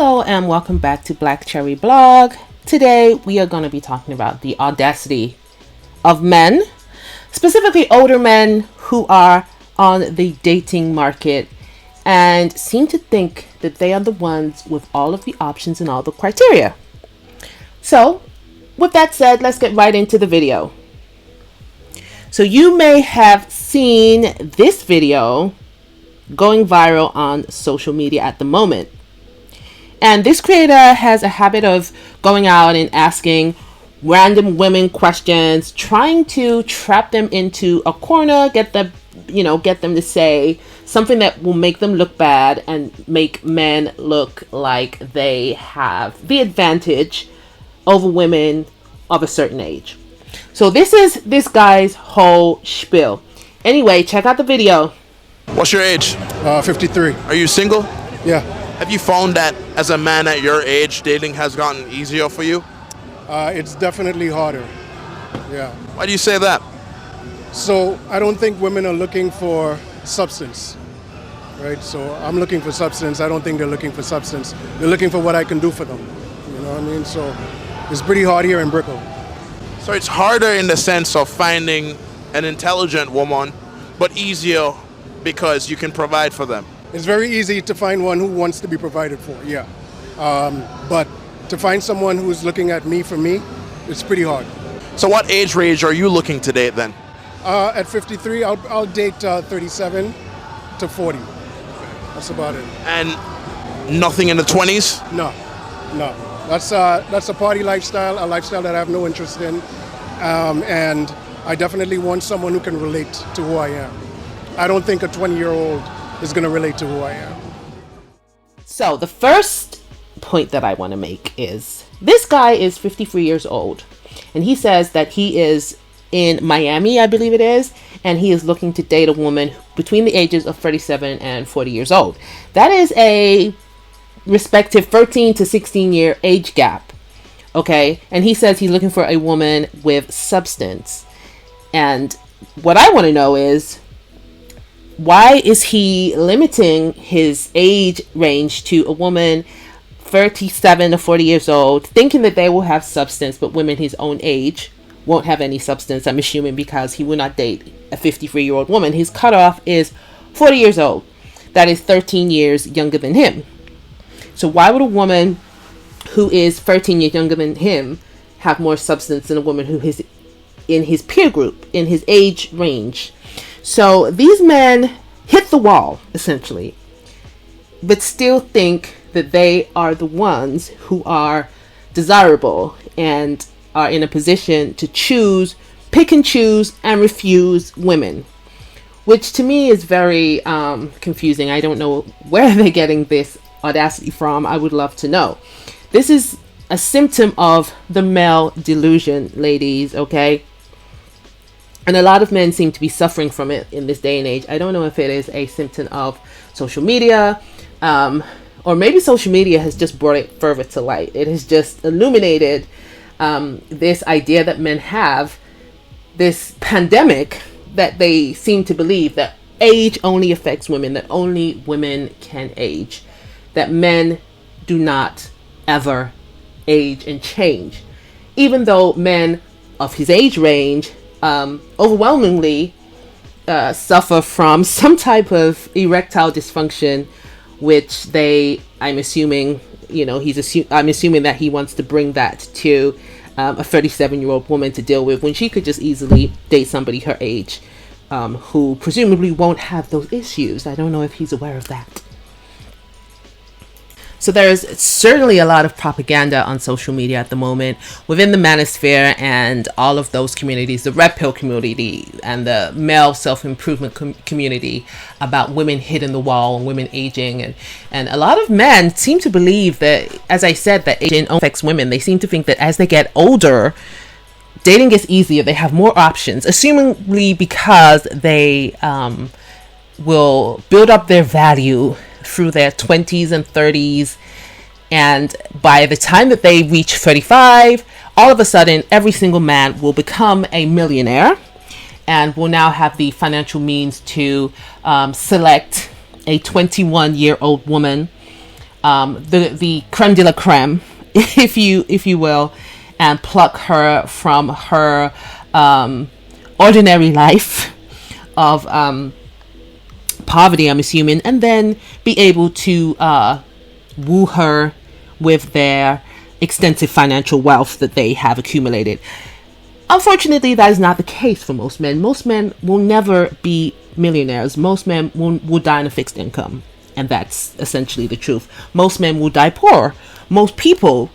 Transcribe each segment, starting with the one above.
Hello and welcome back to Black Cherry Blog. Today we are going to be talking about the audacity of men, specifically older men who are on the dating market and seem to think that they are the ones with all of the options and all the criteria. So, with that said, let's get right into the video. So you may have seen this video going viral on social media at the moment. And this creator has a habit of going out and asking random women questions, trying to trap them into a corner, get them to say something that will make them look bad and make men look like they have the advantage over women of a certain age. So this is this guy's whole spiel. Anyway, check out the video. What's your age? 53. Are you single? Yeah. Have you found that as a man at your age, dating has gotten easier for you? It's definitely harder. Yeah. Why do you say that? So I don't think women are looking for substance, right? So I'm looking for substance. I don't think they're looking for substance. They're looking for what I can do for them. You know what I mean? So it's pretty hard here in Brickell. So it's harder in the sense of finding an intelligent woman, but easier because you can provide for them. It's very easy to find one who wants to be provided for, yeah. But to find someone who's looking at me for me, it's pretty hard. So what age range are you looking to date then? At 53, I'll date 37 to 40. That's about it. And nothing in the 20s? No. That's a party lifestyle, a lifestyle that I have no interest in. And I definitely want someone who can relate to who I am. I don't think a 20-year-old is going to relate to who I am. So the first point that I want to make is this guy is 53 years old and he says that he is in Miami, I believe it is, and he is looking to date a woman between the ages of 37 and 40 years old. That is a respective 13 to 16 year age gap. Okay. And he says he's looking for a woman with substance. And what I want to know is, why is he limiting his age range to a woman 37 to 40 years old, thinking that they will have substance, but women his own age won't have any substance? I'm assuming because he will not date a 53-year-old woman. His cutoff is 40 years old. That is 13 years younger than him. So why would a woman who is 13 years younger than him have more substance than a woman who is in his peer group, in his age range? So these men hit the wall, essentially, but still think that they are the ones who are desirable and are in a position to choose, pick and choose, and refuse women, which to me is very confusing. I don't know where they're getting this audacity from. I would love to know. This is a symptom of the male delusion, ladies, okay? And a lot of men seem to be suffering from it in this day and age. I don't know if it is a symptom of social media, or maybe social media has just brought it further to light. It has just illuminated this idea that men have, this pandemic that they seem to believe that age only affects women, that only women can age, that men do not ever age and change. Even though men of his age range overwhelmingly suffer from some type of erectile dysfunction, which I'm assuming that he wants to bring that to a 37-year-old woman to deal with, when she could just easily date somebody her age who presumably won't have those issues. I don't know if he's aware of that. So there's certainly a lot of propaganda on social media at the moment within the Manosphere and all of those communities, the red pill community and the male self-improvement community, about women hitting the wall and women aging. And a lot of men seem to believe that, as I said, that aging affects women. They seem to think that as they get older, dating gets easier. They have more options, assumingly because they will build up their value through their 20s and 30s, and by the time that they reach 35, all of a sudden every single man will become a millionaire and will now have the financial means to select a 21-year-old woman the creme de la creme, if you will, and pluck her from her ordinary life of poverty, I'm assuming, and then be able to woo her with their extensive financial wealth that they have accumulated. Unfortunately, that is not the case for most men. Most men will never be millionaires. Most men will die on a fixed income. And that's essentially the truth. Most men will die poor. Most people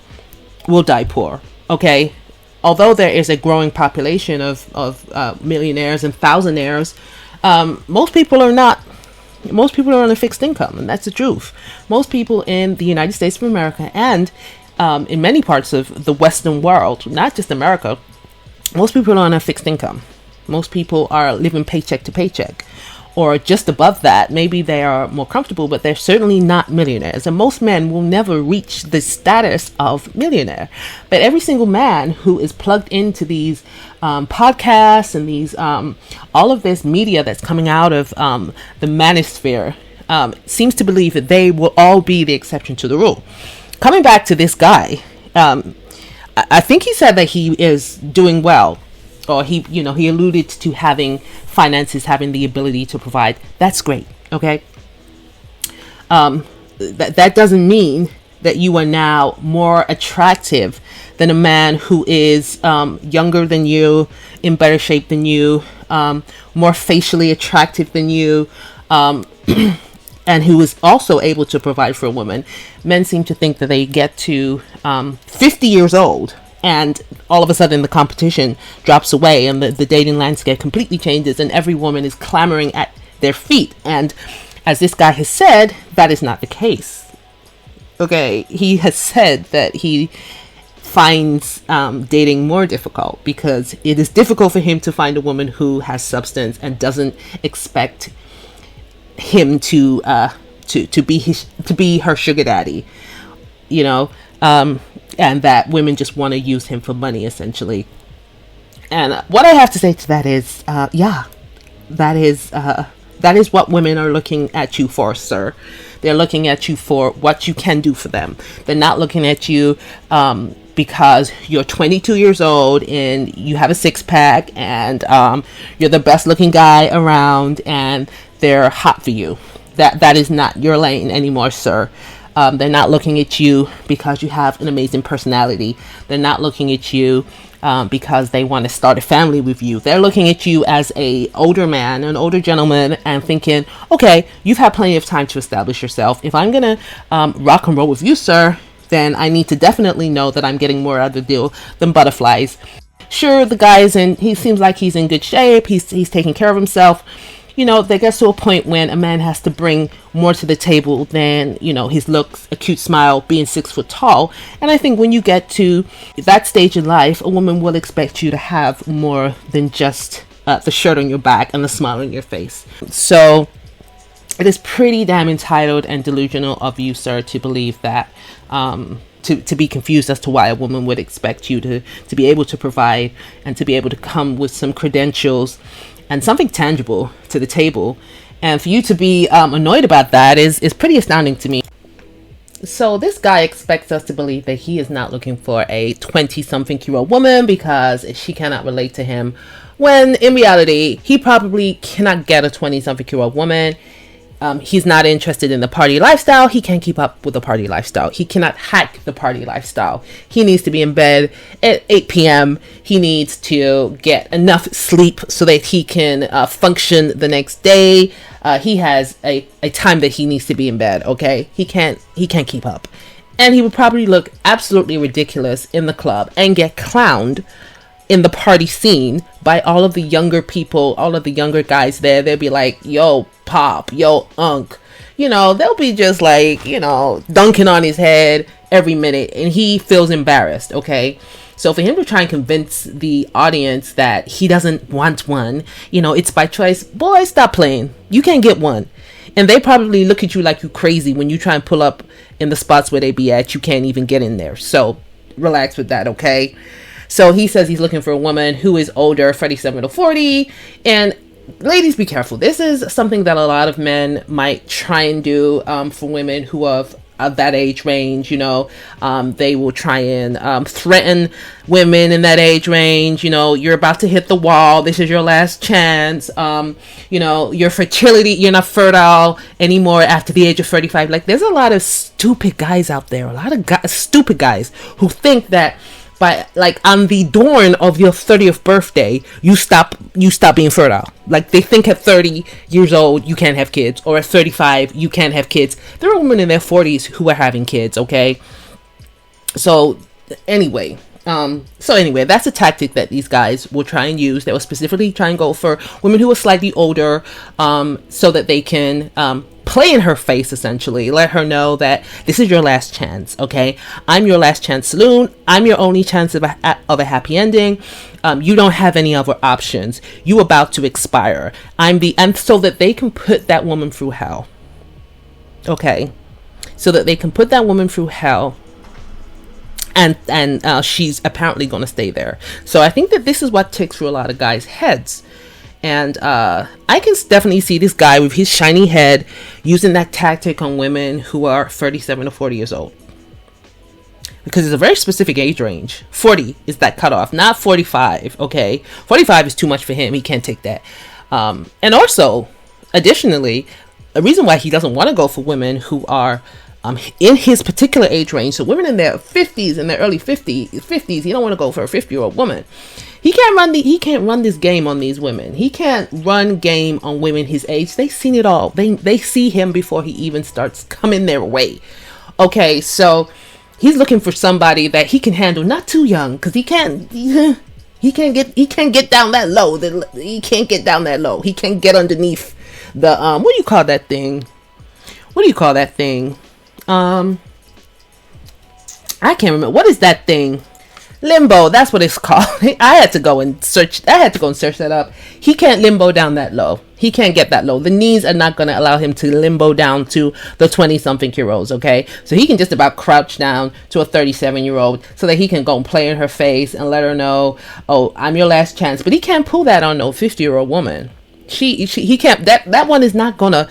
will die poor. Okay? Although there is a growing population of millionaires and thousandaires, most people are not. Most people are on a fixed income, and that's the truth. Most people in the United States of America and in many parts of the Western world, not just America, most people are on a fixed income. Most people are living paycheck to paycheck, or just above that. Maybe they are more comfortable, but they're certainly not millionaires. And most men will never reach the status of millionaire. But every single man who is plugged into these podcasts and these all of this media that's coming out of the Manosphere seems to believe that they will all be the exception to the rule. Coming back to this guy, I think he said that he is doing well, or he alluded to having finances, having the ability to provide. That's great. Okay. That doesn't mean that you are now more attractive than a man who is younger than you, in better shape than you, more facially attractive than you, and who is also able to provide for a woman. Men seem to think that they get to 50 years old and all of a sudden the competition drops away and the dating landscape completely changes and every woman is clamoring at their feet. And as this guy has said, that is not the case. Okay, he has said that he finds dating more difficult because it is difficult for him to find a woman who has substance and doesn't expect him to be her sugar daddy, and that women just want to use him for money, essentially. And what I have to say to that is, that is what women are looking at you for, sir. They're looking at you for what you can do for them. They're not looking at you because you're 22 years old and you have a six-pack and you're the best looking guy around and they're hot for you. That is not your lane anymore, sir. They're not looking at you because you have an amazing personality. They're not looking at you because they want to start a family with you. They're looking at you as an older man, an older gentleman, and thinking, okay, you've had plenty of time to establish yourself. If I'm going to rock and roll with you, sir, then I need to definitely know that I'm getting more out of the deal than butterflies. Sure, the guy he seems like he's in good shape. He's taking care of himself. There gets to a point when a man has to bring more to the table than, his looks, a cute smile, being 6 foot tall. And I think when you get to that stage in life, a woman will expect you to have more than just the shirt on your back and the smile on your face. So it is pretty damn entitled and delusional of you, sir, to believe that, to be confused as to why a woman would expect you to be able to provide and to be able to come with some credentials and something tangible to the table. And for you to be annoyed about that is pretty astounding to me. So this guy expects us to believe that he is not looking for a 20-something-year-old woman because she cannot relate to him, when in reality, he probably cannot get a 20-something-year-old woman. He's not interested in the party lifestyle. He can't keep up with the party lifestyle. He cannot hack the party lifestyle. He needs to be in bed at 8 p.m. He needs to get enough sleep so that he can function the next day. He has a time that he needs to be in bed, okay? He can't keep up. And he would probably look absolutely ridiculous in the club and get clowned in the party scene by all of the younger people, all of the younger guys there. They'll be like, yo, pop, yo, unk. They'll be just like, dunking on his head every minute. And he feels embarrassed, okay? So for him to try and convince the audience that he doesn't want one, it's by choice. Boy, stop playing. You can't get one. And they probably look at you like you crazy when you try and pull up in the spots where they be at. You can't even get in there. So relax with that, okay? So he says he's looking for a woman who is older, 37 to 40. And ladies, be careful. This is something that a lot of men might try and do for women who are of that age range. They will try and threaten women in that age range. You're about to hit the wall. This is your last chance. Your fertility, you're not fertile anymore after the age of 35. Like, there's a lot of stupid guys out there, a lot of stupid guys who think that by, like, on the dawn of your 30th birthday, you stop being fertile. Like, they think at 30 years old you can't have kids, or at 35 you can't have kids. There are women in their 40s who are having kids. Okay, so anyway, that's a tactic that these guys will try and use. They will specifically try and go for women who are slightly older, so that they can play in her face, essentially. Let her know that this is your last chance, okay? I'm your last chance saloon. I'm your only chance of a happy ending. You don't have any other options. You about to expire. And so that they can put that woman through hell. Okay? So that they can put that woman through hell. And she's apparently going to stay there. So I think that this is what ticks through a lot of guys' heads. And I can definitely see this guy with his shiny head using that tactic on women who are 37 to 40 years old. Because it's a very specific age range. 40 is that cutoff, not 45, okay? 45 is too much for him. He can't take that. And also, additionally, a reason why he doesn't want to go for women who are in his particular age range, so women in their 50s, in their early 50s, he don't want to go for a 50-year-old woman. He can't run this game on these women. He can't run game on women his age. They've seen it all. They see him before he even starts coming their way. Okay, so he's looking for somebody that he can handle, not too young, because he can't get down that low. He can't get down that low. He can't get underneath the what do you call that thing? I can't remember. What is that thing? Limbo, that's what it's called. I had to go and search that up. He can't limbo down that low. He can't get that low. The knees are not going to allow him to limbo down to the 20-something-year-olds, okay? So he can just about crouch down to a 37-year-old so that he can go and play in her face and let her know, oh, I'm your last chance. But he can't pull that on no 50-year-old woman. He can't. That one is not gonna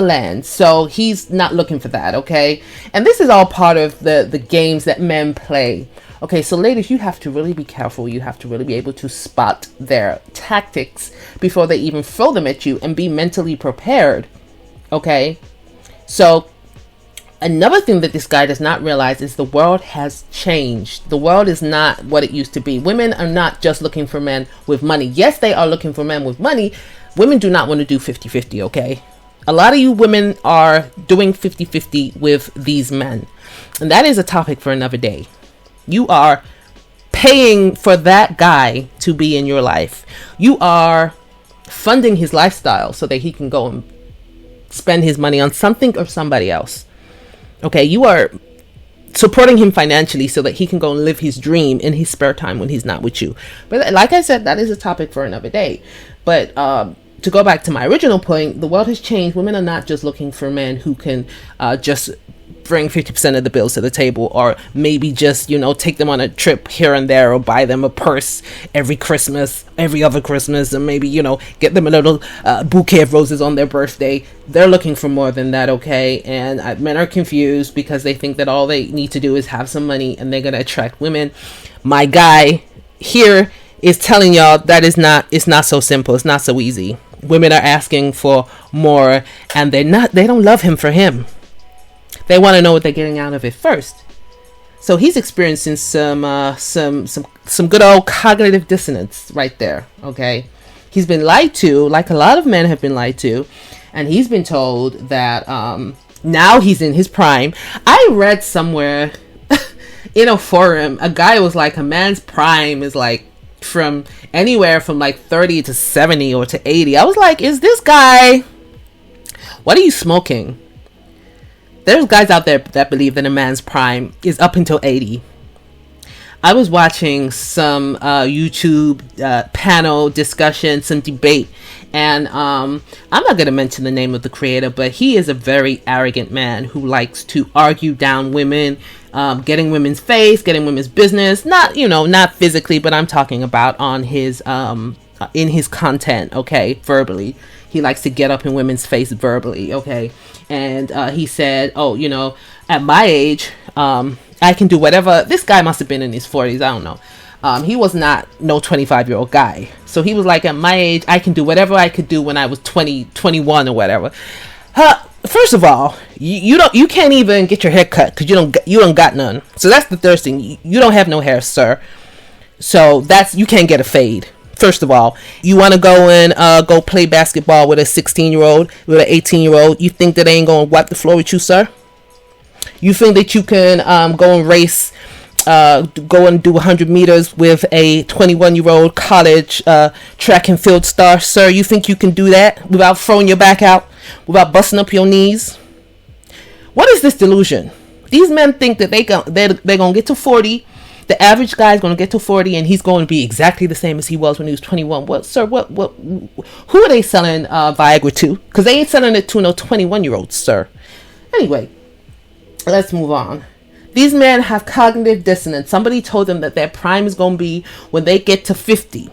land. So he's not looking for that, okay? And this is all part of the games that men play. Okay, so ladies, you have to really be careful. You have to really be able to spot their tactics before they even throw them at you and be mentally prepared. Okay? So another thing that this guy does not realize is the world has changed. The world is not what it used to be. Women are not just looking for men with money. Yes, they are looking for men with money. Women do not want to do 50-50, okay? A lot of you women are doing 50-50 with these men. And that is a topic for another day. You are paying for that guy to be in your life. You are funding his lifestyle so that he can go and spend his money on something or somebody else. Okay, you are supporting him financially so that he can go and live his dream in his spare time when he's not with you. But like I said, that is a topic for another day. But to go back to my original point, the world has changed. Women are not just looking for men who can just bring 50% of the bills to the table, or maybe just, take them on a trip here and there, or buy them a purse every other Christmas, and maybe, get them a little bouquet of roses on their birthday. They're looking for more than that, okay? And men are confused because they think that all they need to do is have some money and they're going to attract women. My guy here is telling y'all that it's not so simple. It's not so easy. Women are asking for more, and they don't love him for him. They want to know what they're getting out of it first. So he's experiencing some good old cognitive dissonance right there. Okay, he's been lied to, like a lot of men have been lied to, and he's been told that now he's in his prime. I read somewhere in a forum, a guy was like, a man's prime is like from anywhere from like 30 to 70 or to 80. I was like, is this guy? What are you smoking? There's guys out there that believe that a man's prime is up until 80. I was watching some YouTube panel discussion, some debate, and I'm not going to mention the name of the creator, but he is a very arrogant man who likes to argue down women, getting women's face, getting women's business, not physically, but I'm talking about on his in his content, okay, verbally. He likes to get up in women's face verbally, okay? And he said, oh, you know, at my age, I can do whatever. This guy must have been in his 40s, I don't know. He was not no 25-year-old guy. So he was like, at my age, I can do whatever I could do when I was 20, 21 or whatever. First of all, you can't even get your hair cut because you don't got none. So that's the third thing. You don't have no hair, sir. So you can't get a fade. First of all, you want to go and go play basketball with a 16-year-old, with an 18-year-old. You think that they ain't going to wipe the floor with you, sir? You think that you can go and race, go and do 100 meters with a 21-year-old college track and field star, sir? You think you can do that without throwing your back out, without busting up your knees? What is this delusion? These men think that they're going to get to 40. The average guy is going to get to 40 and he's going to be exactly the same as he was when he was 21. What, sir, who are they selling Viagra to? Because they ain't selling it to no 21-year-olds, sir. Anyway, let's move on. These men have cognitive dissonance. Somebody told them that their prime is going to be when they get to 50.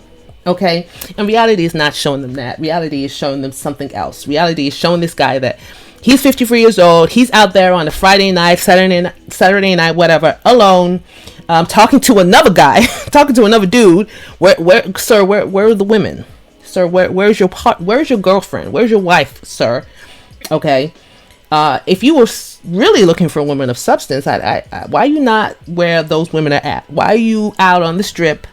Okay? And reality is not showing them that. Reality is showing them something else. Reality is showing this guy that he's 53 years old. He's out there on a Friday night, Saturday night, whatever, alone, talking to another guy, talking to another dude. Where are the women? Sir, where's your girlfriend? Where's your wife, sir? Okay? If you were really looking for a woman of substance, why are you not where those women are at? Why are you out on the strip,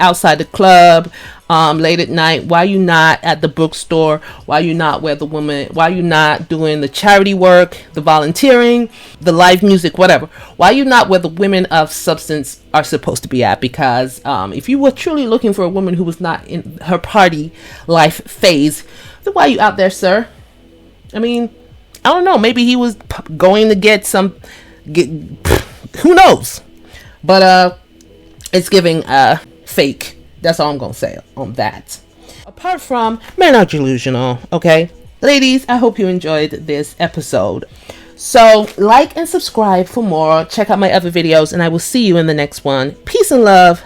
outside the club, late at night? Why are you not at the bookstore? Why are you not where the woman? Why are you not doing the charity work, the volunteering, the live music, whatever? Why are you not where the women of substance are supposed to be at? Because if you were truly looking for a woman who was not in her party life phase, then why are you out there, sir? I mean, I don't know. Maybe he was going to get who knows? But it's giving fake. That's all I'm gonna say on that. Apart from, men are delusional, okay? Ladies, I hope you enjoyed this episode. So like and subscribe for more. Check out my other videos and I will see you in the next one. Peace and love.